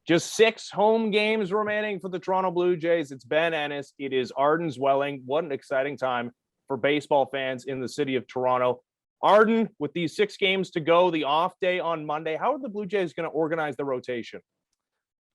Just 6 home games remaining for the Toronto Blue Jays. It's Ben Ennis. It is Arden Zwelling. What an exciting time for baseball fans in the city of Toronto. Arden, with these 6 games to go, the off day on Monday, how are the Blue Jays going to organize the rotation?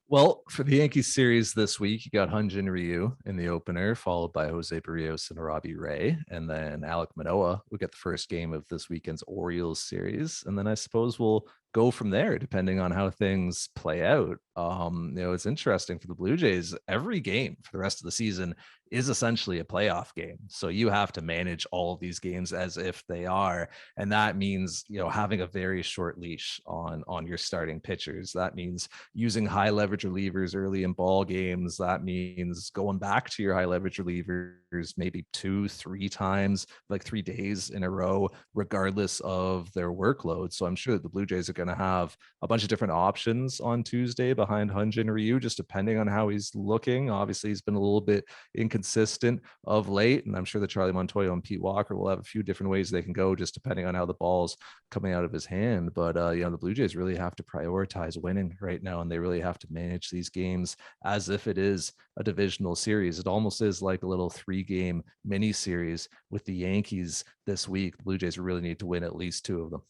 Well, for the Yankees series this week, you got Hyun-Jin Ryu in the opener, followed by Jose Barrios and Robbie Ray. And then Alek Manoah will get the first game of this weekend's Orioles series. And then I suppose we'll go from there, depending on how things play out. It's interesting for the Blue Jays. Every game for the rest of the season is essentially a playoff game. So you have to manage all of these games as if they are. And that means, having a very short leash on your starting pitchers. That means using high leverage relievers early in ball games. That means going back to your high leverage relievers maybe 2-3 times, like 3 days in a row, regardless of their workload. So I'm sure that the Blue Jays are going to have a bunch of different options on Tuesday behind Hyun-Jin Ryu, just depending on how he's looking. Obviously, he's been a little bit inconsistent of late, and I'm sure that Charlie Montoyo and Pete Walker will have a few different ways they can go, just depending on how the ball's coming out of his hand. But the Blue Jays really have to prioritize winning right now, and they really have to manage these games as if it is a divisional series. It almost is like a little 3-game mini series with the Yankees this week. The Blue Jays really need to win at least 2 of them.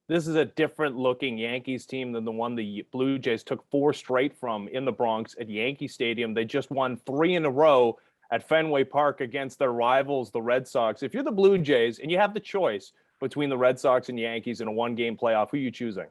This is a different looking Yankees team than the one the Blue Jays took 4 straight from in the Bronx at Yankee Stadium. They just won 3 in a row at Fenway Park against their rivals, the Red Sox. If you're the Blue Jays and you have the choice between the Red Sox and Yankees in a 1-game playoff, who are you choosing?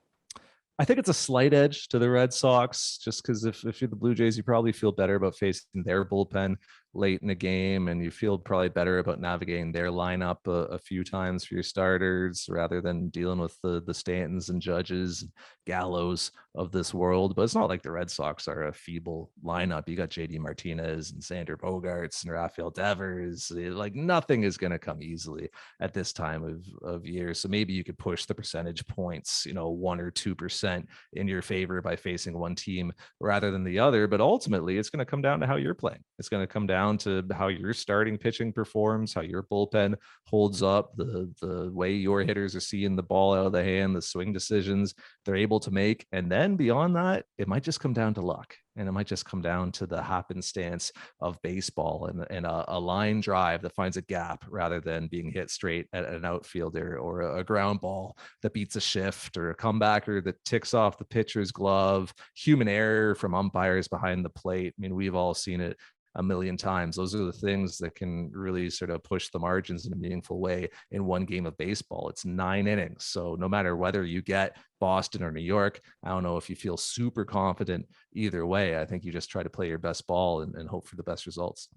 I think it's a slight edge to the Red Sox, just because if you're the Blue Jays, you probably feel better about facing their bullpen late in the game, and you feel probably better about navigating their lineup a few times for your starters rather than dealing with the Stantons and Judges and Gallows of this world. But it's not like the Red Sox are a feeble lineup. You got JD Martinez and Xander Bogaerts and Rafael Devers. Like, nothing is going to come easily at this time of year. So maybe you could push the percentage points, 1 or 2% in your favor by facing one team rather than the other. But ultimately, it's going to come down to how you're playing. It's going to come down to how your starting pitching performs, how your bullpen holds up, the way your hitters are seeing the ball out of the hand, the swing decisions they're able to make. And then beyond that, it might just come down to luck. And it might just come down to the happenstance of baseball and a line drive that finds a gap rather than being hit straight at an outfielder, or a ground ball that beats a shift, or a comebacker that ticks off the pitcher's glove, human error from umpires behind the plate. I mean, we've all seen it a million times. Those are the things that can really sort of push the margins in a meaningful way in one game of baseball. It's 9 innings. So no matter whether you get Boston or New York, I don't know if you feel super confident either way. I think you just try to play your best ball and hope for the best results.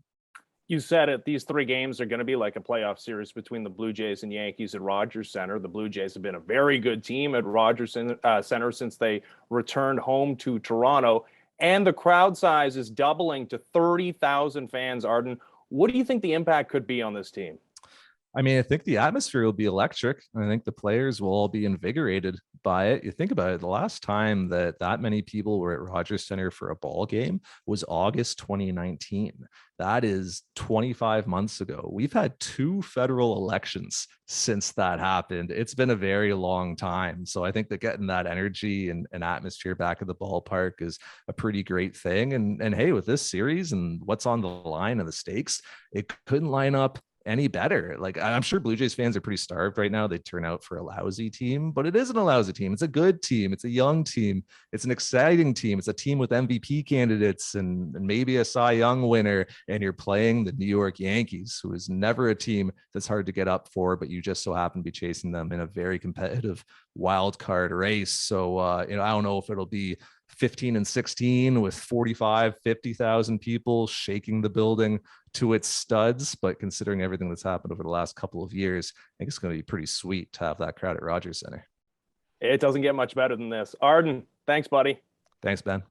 You said it. These 3 games are going to be like a playoff series between the Blue Jays and Yankees at Rogers Center. The Blue Jays have been a very good team at Rogers Center since they returned home to Toronto. And the crowd size is doubling to 30,000 fans, Arden. What do you think the impact could be on this team? I mean, I think the atmosphere will be electric. I think the players will all be invigorated by it. You think about it, the last time that many people were at Rogers Center for a ball game was August 2019. That is 25 months ago. We've had 2 federal elections since that happened. It's been a very long time. So I think that getting that energy and atmosphere back at the ballpark is a pretty great thing. And hey, with this series and what's on the line and the stakes, it couldn't line up any better. Like, I'm sure Blue Jays fans are pretty starved right now. They turn out for a lousy team, but it isn't a lousy team. It's a good team. It's a young team. It's an exciting team. It's a team with MVP candidates and maybe a Cy Young winner. And you're playing the New York Yankees, who is never a team that's hard to get up for, but you just so happen to be chasing them in a very competitive wild card race. So, I don't know if it'll be 15-16 with 50,000 people shaking the building to its studs. But considering everything that's happened over the last couple of years, I think it's going to be pretty sweet to have that crowd at Rogers Center. It doesn't get much better than this. Arden, thanks, buddy. Thanks, Ben.